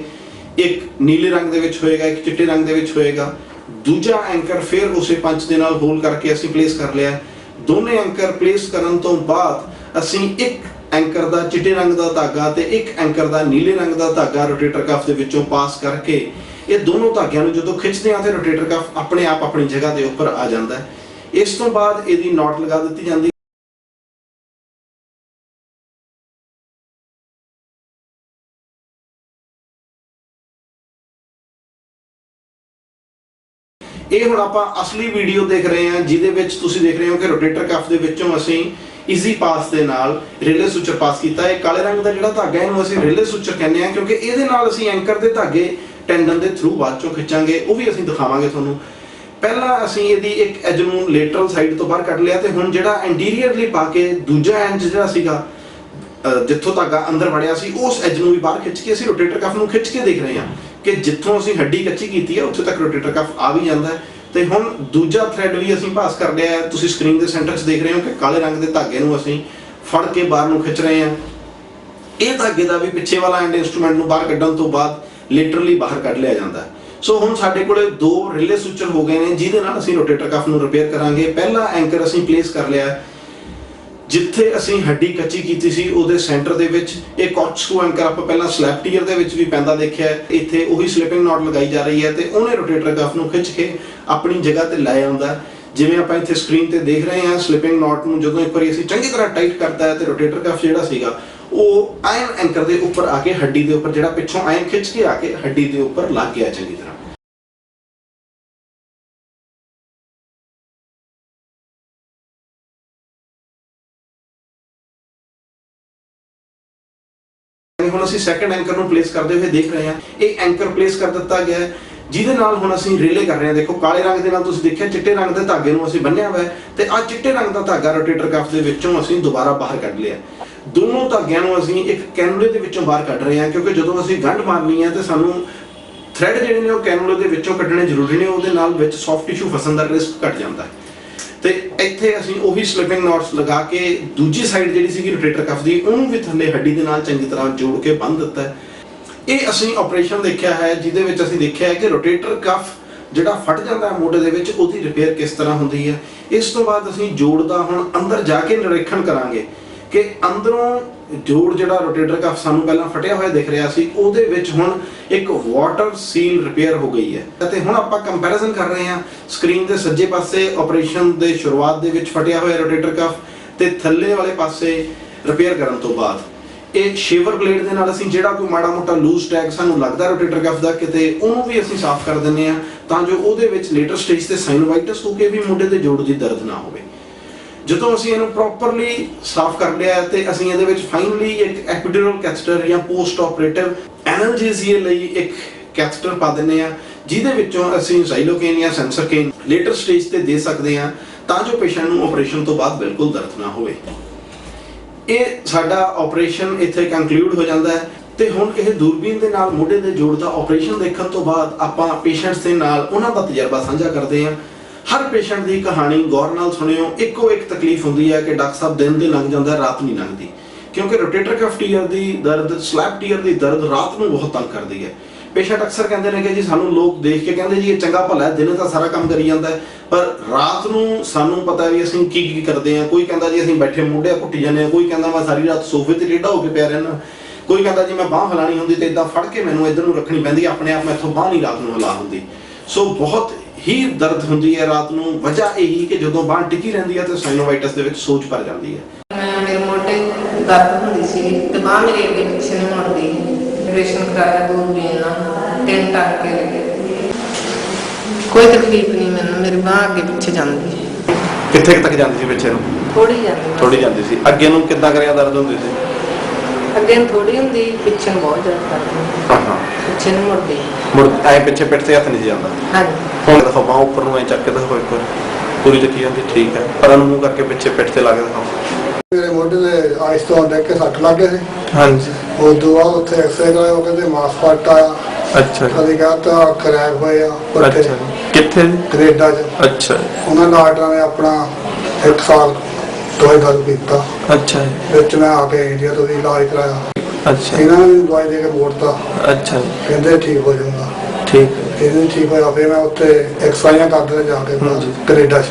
ਇੱਕ ਨੀਲੇ ਰੰਗ ਦੇ ਵਿੱਚ ਹੋਏਗਾ, ਇੱਕ ਚਿੱਟੇ ਰੰਗ ਦੇ ਵਿੱਚ ਹੋਏਗਾ। ਦੂਜਾ ਐਂਕਰ ਫਿਰ ਉਸੇ ਪੰਚ ਦੇ ਨਾਲ ਹੋਲ ਕਰਕੇ ਅਸੀਂ ਪਲੇਸ ਕਰ ਲਿਆ। ਦੋਨੇ ਐਂਕਰ ਪਲੇਸ ਕਰਨ ਤੋਂ ਬਾਅਦ ਅਸੀਂ ਇੱਕ ਐਂਕਰ ਦਾ ਚਿੱਟੇ ਰੰਗ ਦਾ ਧਾਗਾ ਤੇ ਇੱਕ ਐਂਕਰ ਦਾ ਨੀਲੇ ਰੰਗ ਦਾ ਧਾਗਾ ਰੋਟੇਟਰ ਕਫ ਦੇ ਵਿੱਚੋਂ ਪਾਸ ਕਰਕੇ ਇਹ ਦੋਨੋਂ ਧਾਗਿਆਂ ਨੂੰ ਜਦੋਂ ਖਿੱਚਦੇ ਹਾਂ ਤੇ ਰੋਟੇਟਰ ਕਫ ਆਪਣੇ ਆਪ ਆਪਣੀ ਜਗ੍ਹਾ ਦੇ ਉੱਪਰ ਆ ਜਾਂਦਾ ਹੈ। ਇਸ ਤੋਂ ਬਾਅਦ ਇਹਦੀ ਨੋਟ ਲਗਾ ਦਿੱਤੀ ਜਾਂਦੀ। ਇਹ ਹੁਣ ਆਪਾਂ ਅਸਲੀ ਵੀਡੀਓ ਦੇਖ ਰਹੇ ਹਾਂ, ਜਿਹਦੇ ਵਿੱਚ ਤੁਸੀਂ ਦੇਖ ਰਹੇ ਹੋ ਕਿ ਰੋਟੇਟਰ ਕਫ ਦੇ ਵਿੱਚੋਂ ਅਸੀਂ ਈਜ਼ੀ ਪਾਸ ਦੇ ਨਾਲ ਰਿਲੇ ਸੂਚਰ ਪਾਸ ਕੀਤਾ। ਇਹ ਕਾਲੇ ਰੰਗ ਦਾ ਜਿਹੜਾ ਧਾਗਾ ਇਹਨੂੰ ਅਸੀਂ ਰਿਲੇ ਸੂਚਰ ਕਹਿੰਦੇ ਹਾਂ, ਕਿਉਂਕਿ ਇਹਦੇ ਨਾਲ ਅਸੀਂ ਐਂਕਰ ਦੇ ਧਾਗੇ ਟੈਂਡਨ ਦੇ ਥਰੂ ਬਾਅਦ ਚੋਂ ਖਿੱਚਾਂਗੇ, ਉਹ ਵੀ ਅਸੀਂ ਦਿਖਾਵਾਂਗੇ ਤੁਹਾਨੂੰ। ਪਹਿਲਾਂ ਅਸੀਂ ਇਹਦੀ ਇੱਕ ਐਜ ਨੂੰ ਲੇਟਰਲ ਸਾਈਡ ਤੋਂ ਬਾਹਰ ਕੱਢ ਲਿਆ, ਤੇ ਹੁਣ ਜਿਹੜਾ ਐਂਟੀਰੀਅਰਲੀ ਪਾ ਕੇ ਦੂਜਾ ਐਂਡ ਜਿਹੜਾ ਸੀਗਾ ਜਿੱਥੋਂ ਧਾਗਾ ਅੰਦਰ ਵੜਿਆ ਸੀ, ਉਸ ਐਜ ਨੂੰ ਵੀ ਬਾਹਰ ਖਿੱਚ ਕੇ ਅਸੀਂ ਰੋਟੇਟਰ ਕਫ ਨੂੰ ਖਿੱਚ ਕੇ ਦੇਖ ਰਹੇ ਹਾਂ ਕਿ ਜਿੱਥੋਂ ਅਸੀਂ ਹੱਡੀ ਕੱਚੀ ਕੀਤੀ ਹੈ ਉੱਥੇ ਤੱਕ ਰੋਟੇਟਰ ਕਫ ਆ ਵੀ ਜਾਂਦਾ ਹੈ। ਤੇ ਹੁਣ ਦੂਜਾ ਥ੍ਰੈਡ ਵੀ ਅਸੀਂ ਪਾਸ ਕਰ ਲਿਆ ਹੈ। ਤੁਸੀਂ ਸਕਰੀਨ ਦੇ ਸੈਂਟਰ 'ਚ ਦੇਖ ਰਹੇ ਹੋ ਕਿ ਕਾਲੇ ਰੰਗ ਦੇ ਧਾਗੇ ਨੂੰ ਅਸੀਂ ਫੜ ਕੇ ਬਾਹਰ ਨੂੰ ਖਿੱਚ ਰਹੇ ਹਾਂ। ਇਹ ਧਾਗੇ ਦਾ ਵੀ ਪਿੱਛੇ ਵਾਲਾ ਐਂਡ ਇੰਸਟਰੂਮੈਂਟ ਨੂੰ ਬਾਹਰ ਕੱਢਣ ਤੋਂ ਬਾਅਦ ਲਿਟਰਲੀ ਬਾਹਰ ਕੱਢ ਲਿਆ ਜਾਂਦਾ ਹੈ। ਸੋ ਹੁਣ ਸਾਡੇ ਕੋਲੇ 2 ਰਿਲੇ ਸੂਚਰ ਹੋ ਗਏ ਨੇ, ਜਿਹਦੇ ਨਾਲ ਅਸੀਂ ਰੋਟੇਟਰ ਕਫ ਨੂੰ ਰਿਪੇਅਰ ਕਰਾਂਗੇ। ਪਹਿਲਾ ਐਂਕਰ ਅਸੀਂ ਪਲੇਸ ਕਰ ਲਿਆ ਜਿੱਥੇ ਅਸੀਂ ਹੱਡੀ ਕੱਚੀ ਕੀਤੀ ਸੀ, ਉਹਦੇ ਸੈਂਟਰ ਦੇ ਵਿੱਚ। ਇਹ ਕੋਰਕਸਕਰੂ ਐਂਕਰ ਆਪਾਂ ਪਹਿਲਾਂ ਸਲੈਪ ਟੀਅਰ ਦੇ ਵਿੱਚ ਵੀ ਪੈਂਦਾ ਦੇਖਿਆ। ਇੱਥੇ ਉਹੀ ਸਲਿਪਿੰਗ ਨੋਟ ਲਗਾਈ ਜਾ ਰਹੀ ਹੈ ਤੇ ਉਹਨੇ ਰੋਟੇਟਰ ਕਫ ਨੂੰ ਖਿੱਚ ਕੇ ਆਪਣੀ ਜਗ੍ਹਾ ਤੇ ਲੈ ਆਉਂਦਾ। ਜਿਵੇਂ ਆਪਾਂ ਇੱਥੇ ਸਕਰੀਨ ਤੇ ਦੇਖ ਰਹੇ ਹਾਂ, ਸਲਿਪਿੰਗ ਨੋਟ ਨੂੰ ਜਦੋਂ ਇੱਕ ਵਾਰੀ ਅਸੀਂ ਚੰਗੀ ਤਰ੍ਹਾਂ ਟਾਈਟ ਕਰਤਾ ਹੈ ਤੇ ਰੋਟੇਟਰ ਕਫ ਜਿਹੜਾ ਸੀਗਾ ਉਹ ਆਇਨ ਐਂਕਰ ਦੇ ਉੱਪਰ ਆ ਕੇ ਹੱਡੀ ਦੇ ਉੱਪਰ, ਜਿਹੜਾ ਪਿੱਛੋਂ ਆਇਨ ਖਿੱਚ ਕੇ ਆ ਕੇ ਹੱਡੀ ਦੇ ਉੱਪਰ ਲੱਗ ਗਿਆ ਚੰਗੀ ਤਰ੍ਹਾਂ। ਹੁਣ ਅਸੀਂ ਸੈਕੰਡ ਐਂਕਰ ਨੂੰ ਪਲੇਸ ਕਰਦੇ ਹੋਏ ਦੇਖ ਰਹੇ ਹਾਂ। ਇਹ ਐਂਕਰ ਪਲੇਸ ਕਰ ਦਿੱਤਾ ਗਿਆ ਹੈ, ਜਿਹਦੇ ਨਾਲ ਹੁਣ ਅਸੀਂ ਰਿਲੇ ਕਰ ਰਹੇ ਹਾਂ। ਦੇਖੋ ਕਾਲੇ ਰੰਗ ਦੇ ਨਾਲ ਤੁਸੀਂ ਦੇਖਿਆ ਚਿੱਟੇ ਰੰਗ ਦੇ ਧਾਗੇ ਨੂੰ ਅਸੀਂ ਬੰਨਿਆ ਹੋਇਆ ਹੈ, ਤੇ ਆ ਚਿੱਟੇ ਰੰਗ ਦਾ ਧਾਗਾ ਰੋਟੇਟਰ ਕਫ ਦੇ ਵਿੱਚੋਂ ਅਸੀਂ ਦੁਬਾਰਾ ਬਾਹਰ ਕੱਢ ਲਿਆ। ਦੋਨੋਂ ਧਾਗਿਆਂ ਨੂੰ ਅਸੀਂ ਇੱਕ ਕੈਨੂਲੇ ਦੇ ਵਿੱਚੋਂ ਬਾਹਰ ਕੱਢ ਰਹੇ ਹਾਂ, ਕਿਉਂਕਿ ਜਦੋਂ ਅਸੀਂ ਗੰਢ ਮਾਰਨੀ ਹੈ ਤੇ ਸਾਨੂੰ ਥ੍ਰੈਡ ਜਿਹੜੇ ਨੇ ਉਹ ਕੈਨੂਲੇ ਦੇ ਵਿੱਚੋਂ ਕੱਢਣੇ ਜ਼ਰੂਰੀ ਨੇ, ਉਹਦੇ ਨਾਲ ਵਿੱਚ ਸੌਫਟ ਟਿਸ਼ੂ ਫਸਣ ਦਾ ਰਿਸਕ ਘਟ ਜਾਂਦਾ ਹੈ। ਤੇ ਇੱਥੇ ਅਸੀਂ ਉਹੀ ਸਲਿਪਿੰਗ ਨੋਟਸ ਲਗਾ ਕੇ ਦੂਜੀ ਸਾਈਡ ਜਿਹੜੀ ਸੀਗੀ ਰੋਟੇਟਰ ਕਫ ਦੀ, ਉਹਨੂੰ ਵੀ ਥੱਲੇ ਹੱਡੀ ਦੇ ਨਾਲ ਚੰਗੀ ਤਰ੍ਹਾਂ ਜੋੜ ਕੇ ਬੰਨ੍ਹ ਦਿੱਤਾ ਹੈ। ਇਹ ਅਸੀਂ ਆਪਰੇਸ਼ਨ ਦੇਖਿਆ ਹੈ, ਜਿਹਦੇ ਵਿੱਚ ਅਸੀਂ ਦੇਖਿਆ ਹੈ ਕਿ ਰੋਟੇਟਰ ਕਫ ਜਿਹੜਾ ਫਟ ਜਾਂਦਾ ਹੈ ਮੋਢੇ ਦੇ ਵਿੱਚ, ਉਹਦੀ ਰਿਪੇਅਰ ਕਿਸ ਤਰ੍ਹਾਂ ਹੁੰਦੀ ਹੈ। ਇਸ ਤੋਂ ਬਾਅਦ ਅਸੀਂ ਜੋੜ ਦਾ ਹੁਣ ਅੰਦਰ ਜਾ ਕੇ ਨਿਰੀਖਣ ਕਰਾਂਗੇ ਕਿ ਅੰਦਰੋਂ ਜੋੜ ਜਿਹੜਾ ਰੋਟੇਟਰ ਕਫ ਸਾਨੂੰ ਪਹਿਲਾਂ ਫਟਿਆ ਹੋਇਆ ਦਿਖ ਰਿਹਾ ਸੀ, ਉਹਦੇ ਵਿੱਚ ਹੁਣ ਇੱਕ ਵਾਟਰ ਸੀਲ ਰਿਪੇਅਰ ਹੋ ਗਈ ਹੈ। ਅਤੇ ਹੁਣ ਆਪਾਂ ਕੰਪੈਰੀਜ਼ਨ ਕਰ ਰਹੇ ਹਾਂ। ਸਕਰੀਨ ਦੇ ਸੱਜੇ ਪਾਸੇ ਆਪਰੇਸ਼ਨ ਦੇ ਸ਼ੁਰੂਆਤ ਦੇ ਵਿੱਚ ਫਟਿਆ ਹੋਇਆ ਰੋਟੇਟਰ ਕਫ, ਤੇ ਥੱਲੇ ਵਾਲੇ ਪਾਸੇ ਰਿਪੇਅਰ ਕਰਨ ਤੋਂ ਬਾਅਦ ਇਹ ਸ਼ੇਵਰ ਬਲੇਡ ਦੇ ਨਾਲ ਅਸੀਂ ਜਿਹੜਾ ਕੋਈ ਮਾੜਾ ਮੋਟਾ ਲੂਜ਼ ਟੈਗ ਸਾਨੂੰ ਲੱਗਦਾ ਰੋਟੇਟਰ ਕਫ ਦਾ ਕਿਤੇ, ਉਹਨੂੰ ਵੀ ਅਸੀਂ ਸਾਫ਼ ਕਰ ਦਿੰਦੇ ਹਾਂ, ਤਾਂ ਜੋ ਉਹਦੇ ਵਿੱਚ ਲੇਟਰ ਸਟੇਜ ਤੇ ਸਾਈਨੋਵਾਈਟਿਸ ਹੋ ਕੇ ਵੀ ਮੋਢੇ ਦੇ ਜੋੜ ਦੀ ਦਰਦ ਨਾ ਹੋਵੇ। ਜਦੋਂ ਅਸੀਂ ਇਹਨੂੰ ਪ੍ਰੋਪਰਲੀ ਸਾਫ਼ ਕਰ ਲਿਆ ਤੇ ਅਸੀਂ ਇਹਦੇ ਵਿੱਚ ਫਾਈਨਲੀ ਇੱਕ ਐਪੀਡਰਲ ਕੈਥੇਟਰ ਜਾਂ ਪੋਸਟ ਆਪਰੇਟਿਵ ਐਨਰਜੀਜ਼ੀਆ ਲਈ ਇੱਕ ਕੈਥੇਟਰ ਪਾ ਦਿੰਦੇ ਆ, ਜਿਹਦੇ ਵਿੱਚੋਂ ਅਸੀਂ ਜ਼ਾਈਲੋਕੇਨ ਜਾਂ ਸੈਂਸਰਕੇਨ ਲੇਟਰ ਸਟੇਜ ਤੇ ਦੇ ਸਕਦੇ ਹਾਂ, ਤਾਂ ਜੋ ਪੇਸ਼ੈਂਟ ਨੂੰ ਆਪਰੇਸ਼ਨ ਤੋਂ ਬਾਅਦ ਬਿਲਕੁਲ ਦਰਦ ਨਾ ਹੋਵੇ। ਇਹ ਸਾਡਾ ਆਪਰੇਸ਼ਨ ਇੱਥੇ ਕੰਕਲੂਡ ਹੋ ਜਾਂਦਾ ਹੈ। ਤੇ ਹੁਣ ਇਹ ਦੂਰਬੀਨ ਦੇ ਨਾਲ ਮੋਢੇ ਦੇ ਜੋੜ ਦਾ ਆਪਰੇਸ਼ਨ ਦੇਖਣ ਤੋਂ ਬਾਅਦ ਆਪਾਂ ਪੇਸ਼ੈਂਟਸ ਦੇ ਨਾਲ ਉਹਨਾਂ ਦਾ ਤਜਰਬਾ ਸਾਂਝਾ ਕਰਦੇ ਹਾਂ। ਹਰ ਪੇਸ਼ੈਂਟ ਦੀ ਕਹਾਣੀ ਗੌਰ ਨਾਲ ਸੁਣਿਓ। ਇੱਕੋ ਇੱਕ ਤਕਲੀਫ ਹੁੰਦੀ ਹੈ ਕਿ ਡਾਕਟਰ ਸਾਹਿਬ ਦਿਨ ਦੇ ਲੰਘ ਜਾਂਦਾ, ਰਾਤ ਨਹੀਂ ਲੰਘਦੀ, ਕਿਉਂਕਿ ਰੋਟੇਟਰ ਕਫ ਟੀਅਰ ਦੀ ਦਰਦ, ਸਲੈਪ ਟੀਅਰ ਦੀ ਦਰਦ ਰਾਤ ਨੂੰ ਬਹੁਤ ਤੰਗ ਕਰਦੀ ਹੈ। ਪੇਸ਼ੈਂਟ ਅਕਸਰ ਕਹਿੰਦੇ ਨੇ ਕਿ ਜੀ ਸਾਨੂੰ ਲੋਕ ਦੇਖ ਕੇ ਕਹਿੰਦੇ ਜੀ ਇਹ ਚੰਗਾ ਭਲਾ ਹੈ, ਦਿਨੇ ਤਾਂ ਸਾਰਾ ਕੰਮ ਕਰੀ ਜਾਂਦਾ ਹੈ, ਪਰ ਰਾਤ ਨੂੰ ਸਾਨੂੰ ਪਤਾ ਵੀ ਅਸੀਂ ਕੀ ਕੀ ਕਰਦੇ ਹਾਂ। ਕੋਈ ਕਹਿੰਦਾ ਜੀ ਅਸੀਂ ਬੈਠੇ ਮੋਢੇ ਘੁੱਟੀ ਜਾਂਦੇ ਹਾਂ, ਕੋਈ ਕਹਿੰਦਾ ਮੈਂ ਸਾਰੀ ਰਾਤ ਸੋਫੇ ਤੇ ਟੇਢਾ ਹੋ ਕੇ ਪਿਆ ਰਹਿਣਾ, ਕੋਈ ਕਹਿੰਦਾ ਜੀ ਮੈਂ ਬਾਂਹ ਹਿਲਾਣੀ ਹੁੰਦੀ ਤੇ ਇਦਾਂ ਫੜ ਕੇ ਮੈਨੂੰ ਇੱਧਰ ਨੂੰ ਰੱਖਣੀ ਪੈਂਦੀ, ਆਪਣੇ ਆਪ ਮੈਥੋਂ ਬਾਂਹ ਨਹੀਂ ਰਾਤ ਨੂੰ ਹਿਲਾ ਹੁੰਦੀ। ਸੋ ਬਹੁਤ ਹੀ ਦਰਦ ਹੁੰਦੀ ਹੈ ਰਾਤ ਨੂੰ। ਵਜ੍ਹਾ ਇਹੀ ਕਿ ਜਦੋਂ ਬਾਂਹ ਟਿਕੀ ਰਹਿੰਦੀ ਹੈ ਤੇ ਸਾਈਨੋਵਾਈਟਿਸ ਦੇ ਵਿੱਚ ਸੋਜ ਭਰ ਜਾਂਦੀ ਹੈ। ਮੇਰੇ ਮੋਢੇ ਦਰਦ ਹੁੰਦੀ ਸੀ ਤੇ ਬਾਂਹ ਮੇਰੀ ਅੱਗੇ ਪਿੱਛੇ ਨਹੀਂ ਮੁੜਦੀ। ਆਪਰੇਸ਼ਨ ਕਰਾਇਆ ਦੂਰਬੀਨ ਨਾਲ, 3 ਟਾਂਕੇ ਲੱਗੇ। ਕੋਈ ਤਕਲੀਫ ਨਹੀਂ ਮੈਨੂੰ, ਮੇਰੀ ਬਾਂਹ ਅੱਗੇ ਪਿੱਛੇ ਜਾਂਦੀ ਹੈ। ਕਿੱਥੇ ਤੱਕ ਜਾਂਦੀ ਸੀ ਪਿੱਛੇ ਨੂੰ? ਥੋੜੀ ਜਾਂਦੀ ਸੀ। ਅੱਗੇ ਨੂੰ ਕਿੱਦਾਂ ਕਰਿਆ ਦਰਦ ਹੁੰਦੀ ਸੀ? ਅੱਗੇ ਨੂੰ ਥੋੜੀ ਹੁੰਦੀ, ਪਿੱਛੇ ਨੂੰ ਬਹੁਤ ਦਰਦ ਕਰਦੀ। ਹਾਂ, ਪਿੱਛੇ ਨੂੰ ਮੁੜਦੀ। ਐ ਪਿੱਛੇ ਪਿੱਠ ਤੇ ਹੱਥ ਨਹੀਂ ਜਾਂਦਾ। ਹਾਂਜੀ। ਹੁਣ ਦਿਖਾਓ ਬਾਂਹ ਉੱਪਰ ਨੂੰ ਐ ਚੱਕ ਕੇ ਦਿਖਾਓ ਇੱਕ ਵਾਰ, ਪੂਰੀ ਲੱਗੀ ਜਾਂਦੀ। ਠੀਕ ਹੈ, ਪਰ ਨੂੰ ਮੂੰਹ ਕਰਕੇ ਪਿੱਛੇ ਪਿੱਠ ਤੇ ਲਾ ਕੇ ਦਿਖਾਓ। ਮੇਰੇ ਮੋਢੇ ਦੇ ਆਇਸ ਤੋਂ ਦੇਖ ਕੇ ਸੱਟ ਲੱਗ ਗਏ ਸੀ। ਹਾਂਜੀ। ਉਸ ਤੋਂ ਬਾਅਦ ਉੱਥੇ ਐਕਸਰੇ ਕਰਾਇਆ, ਉਹ ਕਹਿੰਦੇ ਮਾਸ ਫਟ ਆਇਆ। ਅੱਛਾ। ਕਦੇ ਕਹਤਾ ਕਰੈਕ ਹੋਇਆ। ਅੱਛਾ। ਕਿੱਥੇ? ਕੈਨੇਡਾ 'ਚ। ਅੱਛਾ। ਉਹਨਾਂ ਡਾਕਟਰਾਂ ਨੇ ਆਪਣਾ 1 ਸਾਲ ਦਵਾਈ ਦਾਰੂ ਕੀਤਾ। ਅੱਛਾ। ਵਿੱਚ ਮੈਂ ਆ ਕੇ ਇੰਡੀਆ ਤੋਂ ਵੀ ਇਲਾਜ ਕਰਾਇਆ। ਅੱਛਾ। ਇਹਨਾਂ ਨੇ ਦਵਾਈ ਦੇ ਕੇ ਮੋੜਤਾ। ਅੱਛਾ। ਕਹਿੰਦੇ ਠੀਕ ਹੋ ਜਾਊਗਾ। ਠੀਕ। ਇਹਨੂੰ ਠੀਕ ਹੋਇਆ, ਫਿਰ ਮੈਂ ਉੱਥੇ ਐਕਸਰਸਾਈਜ਼ਾਂ ਕਰਦੇ ਜਾ ਕੇ ਕੈਨੇਡਾ 'ਚ।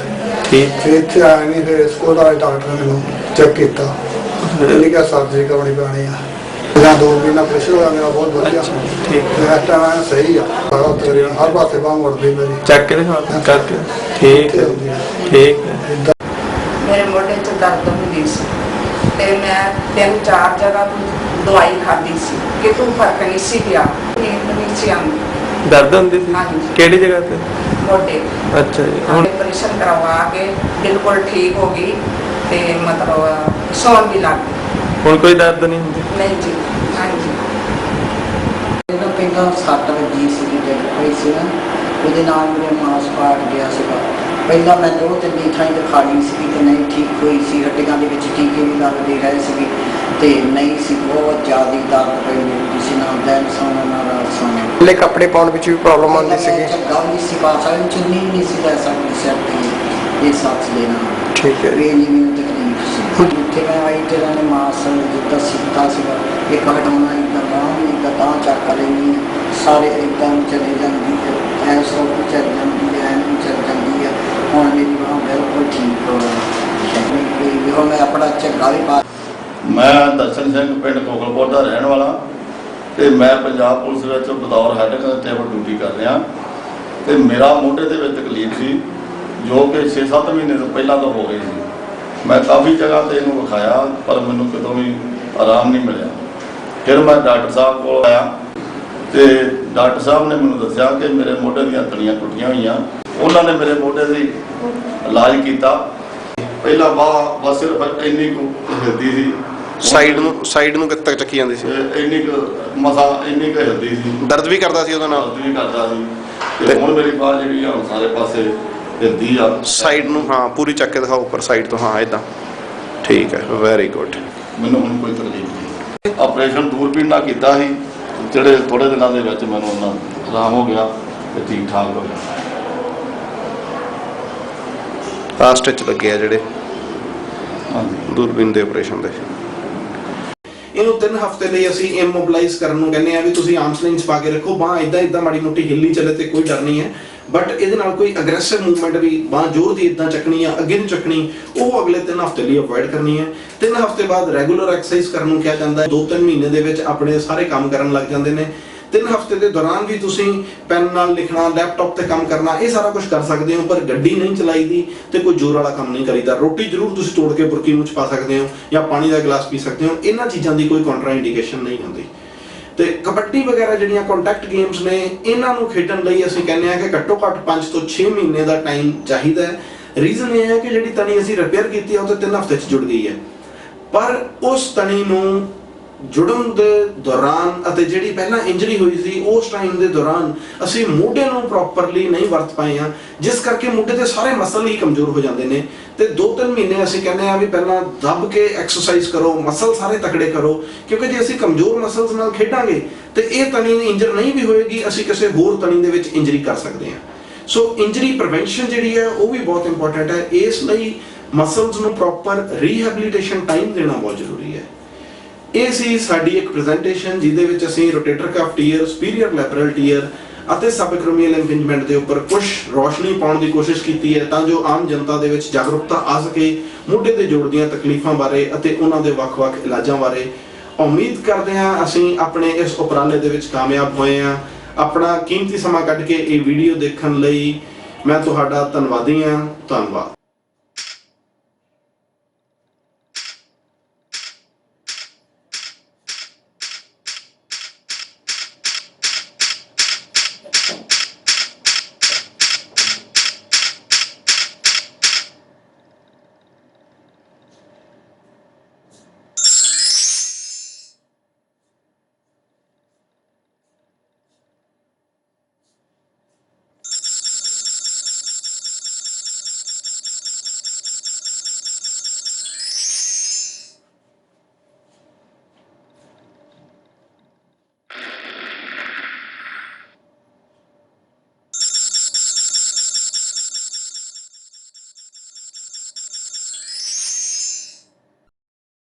ਠੀਕ। ਫਿਰ ਇੱਥੇ ਆਇਆ ਨਹੀਂ, ਫਿਰ ਸਕੂਲ ਵਾਲੇ ਡਾਕਟਰ ਨੇ ਮੈਨੂੰ ਚੈੱਕ ਕੀਤਾ, ਇਹਨੇ ਕਿਹਾ ਸਰਜਰੀ ਕਰਵਾਉਣੀ ਪੈਣੀ ਆ। ਬਿਨਾਂ ਦੂਰਬੀਨ ਨਾਲ ਪ੍ਰੈਸ਼ਰ ਹੋਇਆ ਮੇਰਾ ਬਹੁਤ ਵਧੀਆ ਠੀਕ ਤੇ ਇਸ ਟਾਈਮ ਐਨ ਸਹੀ ਆ ਸਾਰਾ ਤਕਰੀਬਨ ਹਰ ਪਾਸੇ ਬਾਂਹ ਮੁੜਦੀ ਮੇਰੀ ਚੱਕ ਕੇ ਦਿਖਾ ਕਰਕੇ ਠੀਕ ਹੈ ਠੀਕ ਹੈ ਮੇਰੇ ਮੋਢੇ 'ਚ ਦਰਦ ਹੁੰਦੀ ਸੀ ਤੇ ਮੈਂ 3-4 ਜਗ੍ਹਾ ਤੋਂ ਦਵਾਈ ਖਾਧੀ ਸੀ ਕਿਤੋਂ ਫਰਕ ਨਹੀਂ ਸੀ ਪਿਆ ਨੀਂਦ ਨਹੀਂ ਸੀ ਆਉਂਦੀ ਦਰਦ ਹੁੰਦੀ ਸੀ ਹਾਂਜੀ। ਕਿਹੜੀ ਜਗ੍ਹਾ ਤੇ ਮੋਢੇ ਅੱਛਾ ਜੀ ਹੁਣ ਆਪਰੇਸ਼ਨ ਕਰਵਾ ਕੇ ਬਿਲਕੁਲ ਠੀਕ ਹੋ ਗਈ ਤੇ ਮਤਲਬ ਸੌਣ ਵੀ ਲੱਗ ਗਈ ਹੁਣ ਕੋਈ ਦਰਦ ਨਹੀਂ ਹੁੰਦੀ ਨਹੀਂ ਜੀ ਹਾਂਜੀ ਇਹਦਾ ਪਹਿਲਾਂ 7 ਵਜੇ ਸੀ ਡਿੱਗ ਪਈ ਸੀ ਨਾ ਉਹਦੇ ਨਾਲ ਮੇਰੇ ਮਾਸ ਪਾੜ ਗਿਆ ਸੀਗਾ ਪਹਿਲਾਂ ਮੈਂ 2-3 ਥਾਈਂ ਦਿਖਾ ਲਈ ਸੀ ਕਿ ਨਹੀਂ ਠੀਕ ਹੋਈ ਸੀ ਹੱਡੀਆਂ ਦੇ ਵਿੱਚ ਟੀਕੇ ਵੀ ਲੱਗਦੇ ਰਹੇ ਸੀਗੇ ਤੇ ਨਹੀਂ ਸੀ ਬਹੁਤ ਜ਼ਿਆਦਾ ਦਰਦ ਪਈ ਹੁੰਦੀ ਸੀ ਨਾ ਦਿਨ ਸੌਣਾ ਨਾ ਰਾਤ ਸੌਣਾ ਲੈ ਕੱਪੜੇ ਪਾਉਣ ਵਿੱਚ ਵੀ ਪ੍ਰੋਬਲਮ ਆਉਂਦੀ ਸੀਗੀ ਚੰਗਾ ਨਹੀਂ ਸੀ ਪਾ ਸਕਦੀ ਚੁੰਨੀ ਵੀ ਨਹੀਂ ਸੀ ਲੈ ਸਕਦੀ ਸਿਰ ਤੇ ਇਹ ਸੱਚ ਦੇਣਾ ਠੀਕ ਹੈ ਇਹ ਨਹੀਂ ਮੈਨੂੰ ਤਕਲੀਫ ਸੀ ਜਿੱਥੇ ਮੈਂ ਆਈ ਤੇ ਇਹਨਾਂ ਨੇ ਮਾਸ ਜਿੱਦਾਂ ਸਿੱਧਾ ਸੀਗਾ ਇੱਕ ਹਟਾਉਣਾ ਇੱਕ ਬਾਂਹ ਇੱਕ ਤਾਂ ਚੱਕ ਲੈਣੀ ਸਾਰੇ ਇੱਦਾਂ ਚਲੇ ਜਾਂਦੀ ਹੈ ਐਸ ਹੋ ਚੱਲ ਜਾਂਦੀ ਹੈ ਐਨ ਚੱਲ ਜਾਂਦੀ ਹੈ ਹੁਣ ਮੇਰੀ ਬਾਂਹ ਬਿਲਕੁਲ ਠੀਕ ਹੋ ਗਈ ਹੁਣ ਮੈਂ ਆਪਣਾ ਚੰਗਾ ਵੀ ਪਾ ਮੈਂ ਦਰਸ਼ਨ ਸਿੰਘ ਪਿੰਡ ਕੋਕਲਪੁਰ ਦਾ ਰਹਿਣ ਵਾਲਾ ਤੇ ਮੈਂ ਪੰਜਾਬ ਪੁਲਿਸ ਵਿੱਚ ਬਤੌਰ ਹੈੱਡ ਕਾਂਸਟੇਬਲ ਡਿਊਟੀ ਕਰ ਰਿਹਾ ਤੇ ਮੇਰਾ ਮੋਢੇ ਦੇ ਵਿੱਚ ਤਕਲੀਫ ਸੀ ਜੋ ਕਿ 6-7 ਮਹੀਨੇ ਤੋਂ ਪਹਿਲਾਂ ਤੋਂ ਹੋ ਰਹੀ ਸੀ ਮੈਂ ਕਾਫੀ ਜਗ੍ਹਾ ਤੇ ਇਹਨੂੰ ਵਿਖਾਇਆ ਪਰ ਮੈਨੂੰ ਕਿਤੋਂ ਵੀ ਆਰਾਮ ਨਹੀਂ ਮਿਲਿਆ ਫਿਰ ਮੈਂ ਡਾਕਟਰ ਸਾਹਿਬ ਕੋਲ ਆਇਆ ਤੇ ਡਾਕਟਰ ਸਾਹਿਬ ਨੇ ਮੈਨੂੰ ਦੱਸਿਆ ਕਿ ਮੇਰੇ ਮੋਢੇ ਦੀਆਂ ਤਣੀਆਂ ਟੁੱਟੀਆਂ ਹੋਈਆਂ ਉਹਨਾਂ ਨੇ ਮੇਰੇ ਮੋਢੇ ਦੀ ਇਲਾਜ ਕੀਤਾ ਪਹਿਲਾਂ ਬਾਂਹ ਬਸ ਸਿਰਫ ਇੰਨੀ ਕੁ ਹਿਲਦੀ ਸੀ ਸਾਈਡ ਨੂੰ ਕਿੱਥੇ ਤੱਕ ਚੱਕੀ ਜਾਂਦੀ ਸੀ ਇੰਨੀ ਕੁ ਮਸਾ ਇੰਨੀ ਕੁ ਹਿਲਦੀ ਸੀ ਦਰਦ ਵੀ ਕਰਦਾ ਸੀ ਉਹਦੇ ਨਾਲ ਦਰਦ ਵੀ ਕਰਦਾ ਸੀ ਤੇ ਹੁਣ ਮੇਰੀ ਬਾਂਹ ਜਿਹੜੀ ਆ ਹੁਣ ਸਾਰੇ ਪਾਸੇ ਹਿਲਦੀ ਆ ਸਾਈਡ ਨੂੰ ਹਾਂ ਪੂਰੀ ਚੱਕ ਕੇ ਦਿਖਾਓ ਉੱਪਰ ਸਾਈਡ ਤੋਂ ਹਾਂ ਇਦਾਂ ਠੀਕ ਹੈ ਵੈਰੀ ਗੁੱਡ ਮੈਨੂੰ ਹੁਣ ਕੋਈ ਤਕਲੀਫ ਨਹੀਂ ਆਪਰੇਸ਼ਨ ਦੂਰਬੀਨ ਨਾਲ ਕੀਤਾ ਸੀ ਜਿਹੜੇ ਥੋੜੇ ਦਿਨਾਂ ਦੇ ਵਿੱਚ ਮੈਨੂੰ ਉਹਨਾਂ ਆਰਾਮ ਹੋ ਗਿਆ ਤੇ ਠੀਕ ਠਾਕ ਹੋ ਗਿਆ ਆ ਸਟਿਚ ਲੱਗੇ ਆ ਜਿਹੜੇ ਹਾਂਜੀ ਦੂਰਬੀਨ ਦੇ ਆਪਰੇਸ਼ਨ ਦੇ ਇਹਨੂੰ 3 ਹਫ਼ਤੇ ਲਈ ਅਸੀਂ ਇਮੋਬਿਲਾਈਜ਼ ਕਰਨ ਨੂੰ ਕਹਿੰਦੇ ਆ ਵੀ ਤੁਸੀਂ ਆਰਮਸ ਲਾਈਨਸ ਪਾ ਕੇ ਰੱਖੋ ਬਾਂਹ ਇਦਾਂ ਮਾੜੀ ਮੋਟੀ ਹਿੱਲੀ ਚੱਲੇ ਤੇ ਕੋਈ ਡਰ ਨਹੀਂ ਹੈ ਬਟ ਇਹਦੇ ਨਾਲ ਕੋਈ ਅਗਰੈਸਿਵ ਮੂਵਮੈਂਟ ਵੀ ਬਾਂਹ ਜ਼ੋਰ ਦੀ ਇਦਾਂ ਚੱਕਣੀ ਆ ਅੱਗੇ ਨਹੀਂ ਚੱਕਣੀ ਉਹ ਅਗਲੇ 3 ਹਫ਼ਤੇ ਲਈ ਅਵੋਇਡ ਕਰਨੀ ਹੈ 3 ਹਫ਼ਤੇ ਬਾਅਦ ਰੈਗੂਲਰ ਐਕਸਰਸਾਈਜ਼ ਕਰਨ ਨੂੰ ਕਿਹਾ ਜਾਂਦਾ ਹੈ 2-3 ਮਹੀਨੇ ਦੇ ਵਿੱਚ ਆਪਣੇ ਸਾਰੇ ਕੰਮ ਕਰਨ ਲੱਗ ਜਾਂਦੇ ਨੇ 3 ਹਫ਼ਤੇ ਦੇ ਦੌਰਾਨ ਵੀ ਤੁਸੀਂ ਪੈਨ ਨਾਲ ਲਿਖਣਾ ਲੈਪਟਾਪ ਤੇ ਕੰਮ ਕਰਨਾ ਇਹ ਸਾਰਾ ਕੁਝ ਕਰ ਸਕਦੇ ਹੋ ਪਰ ਗੱਡੀ ਨਹੀਂ ਚਲਾਈਦੀ ਤੇ ਕੋਈ ਜ਼ੋਰ ਵਾਲਾ ਕੰਮ ਨਹੀਂ ਕਰੀਦਾ ਰੋਟੀ ਜ਼ਰੂਰ ਤੁਸੀਂ ਤੋੜ ਕੇ ਬੁਰਕੀ ਮੂੰਹ 'ਚ ਪਾ ਸਕਦੇ ਹੋ ਜਾਂ ਪਾਣੀ ਦਾ ਗਲਾਸ ਪੀ ਸਕਦੇ ਹੋ ਇਹਨਾਂ ਚੀਜ਼ਾਂ ਦੀ ਕੋਈ ਕੰਟਰਾ ਇੰਡੀਕੇਸ਼ਨ ਨਹੀਂ ਹੁੰਦੀ ਤੇ ਕਬੱਡੀ ਵਗੈਰਾ ਜਿਹੜੀਆਂ ਕੰਟੈਕਟ ਗੇਮਸ ਨੇ ਇਹਨਾਂ ਨੂੰ ਖੇਡਣ ਲਈ ਅਸੀਂ ਕਹਿੰਦੇ ਆ ਕਿ ਘੱਟੋ ਘੱਟ 5 ਤੋਂ 6 ਮਹੀਨੇ ਦਾ ਟਾਈਮ ਚਾਹੀਦਾ ਹੈ ਰੀਜ਼ਨ ਇਹ ਹੈ ਕਿ ਜਿਹੜੀ ਤਣੀ ਅਸੀਂ ਰਿਪੇਅਰ ਕੀਤੀ ਆ ਉਹ ਤੇ 3 ਹਫ਼ਤੇ 'ਚ ਜੁੜ ਗਈ ਹੈ ਪਰ ਉਸ ਤਣੀ ਨੂੰ ਜੁੜਨ ਦੇ ਦੌਰਾਨ ਅਤੇ ਜਿਹੜੀ ਪਹਿਲਾਂ ਇੰਜਰੀ ਹੋਈ ਸੀ ਉਸ ਟਾਈਮ ਦੇ ਦੌਰਾਨ ਅਸੀਂ ਮੋਢੇ ਨੂੰ ਪ੍ਰੋਪਰਲੀ ਨਹੀਂ ਵਰਤ ਪਾਏ ਆ ਜਿਸ ਕਰਕੇ ਮੋਢੇ ਦੇ ਸਾਰੇ ਮਸਲ ਹੀ ਕਮਜ਼ੋਰ ਹੋ ਜਾਂਦੇ ਨੇ ਤੇ 2-3 ਮਹੀਨੇ ਅਸੀਂ ਕਹਿੰਦੇ ਆ ਵੀ ਪਹਿਲਾਂ ਦੱਬ ਕੇ ਐਕਸਰਸਾਈਜ਼ ਕਰੋ ਮਸਲ ਸਾਰੇ ਤਕੜੇ ਕਰੋ ਕਿਉਂਕਿ ਜੇ ਅਸੀਂ ਕਮਜ਼ੋਰ ਮਸਲਸ ਨਾਲ ਖੇਡਾਂਗੇ ਤੇ ਇਹ ਤਣੀ ਇੰਜਰ ਨਹੀਂ ਵੀ ਹੋਏਗੀ ਅਸੀਂ ਕਿਸੇ ਹੋਰ ਤਣੀ ਦੇ ਵਿੱਚ ਇੰਜਰੀ ਕਰ ਸਕਦੇ ਹਾਂ ਸੋ ਇੰਜਰੀ ਪ੍ਰੀਵੈਂਸ਼ਨ ਜਿਹੜੀ ਹੈ ਉਹ ਵੀ ਬਹੁਤ ਇੰਪੋਰਟੈਂਟ ਹੈ ਇਸ ਲਈ ਮਸਲਸ ਨੂੰ ਪ੍ਰੋਪਰ ਰੀਹੈਬਿਲਿਟੇਸ਼ਨ ਟਾਈਮ ਦੇਣਾ ਬਹੁਤ ਜ਼ਰੂਰੀ ਹੈ ਇਹ ਸੀ ਸਾਡੀ ਇੱਕ ਪ੍ਰੈਜੈਂਟੇਸ਼ਨ ਜਿਹਦੇ ਵਿੱਚ ਅਸੀਂ ਰੋਟੇਟਰ cough tier superior lateral tier ਅਤੇ ਸਬਐਕਰੋਮੀਅਲ ਇੰਪਿੰਜਮੈਂਟ ਦੇ ਉੱਪਰ ਕੁਝ ਰੋਸ਼ਨੀ ਪਾਉਣ ਦੀ ਕੋਸ਼ਿਸ਼ ਕੀਤੀ ਹੈ ਤਾਂ ਜੋ ਆਮ ਜਨਤਾ ਦੇ ਵਿੱਚ ਜਾਗਰੂਕਤਾ ਆ ਸਕੇ ਮੋਢੇ ਦੇ ਜੋੜ ਦੀਆਂ ਤਕਲੀਫਾਂ ਬਾਰੇ ਅਤੇ ਉਹਨਾਂ ਦੇ ਵੱਖ-ਵੱਖ ਇਲਾਜਾਂ ਬਾਰੇ ਉਮੀਦ ਕਰਦੇ ਹਾਂ ਅਸੀਂ ਆਪਣੇ ਇਸ ਉਪਰਾਲੇ ਦੇ ਵਿੱਚ ਕਾਮਯਾਬ ਹੋਏ ਹਾਂ ਆਪਣਾ ਕੀਮਤੀ ਸਮਾਂ ਕੱਢ ਕੇ ਇਹ ਵੀਡੀਓ ਦੇਖਣ ਲਈ ਮੈਂ ਤੁਹਾਡਾ ਧੰਨਵਾਦੀ ਹਾਂ ਧੰਨਵਾਦ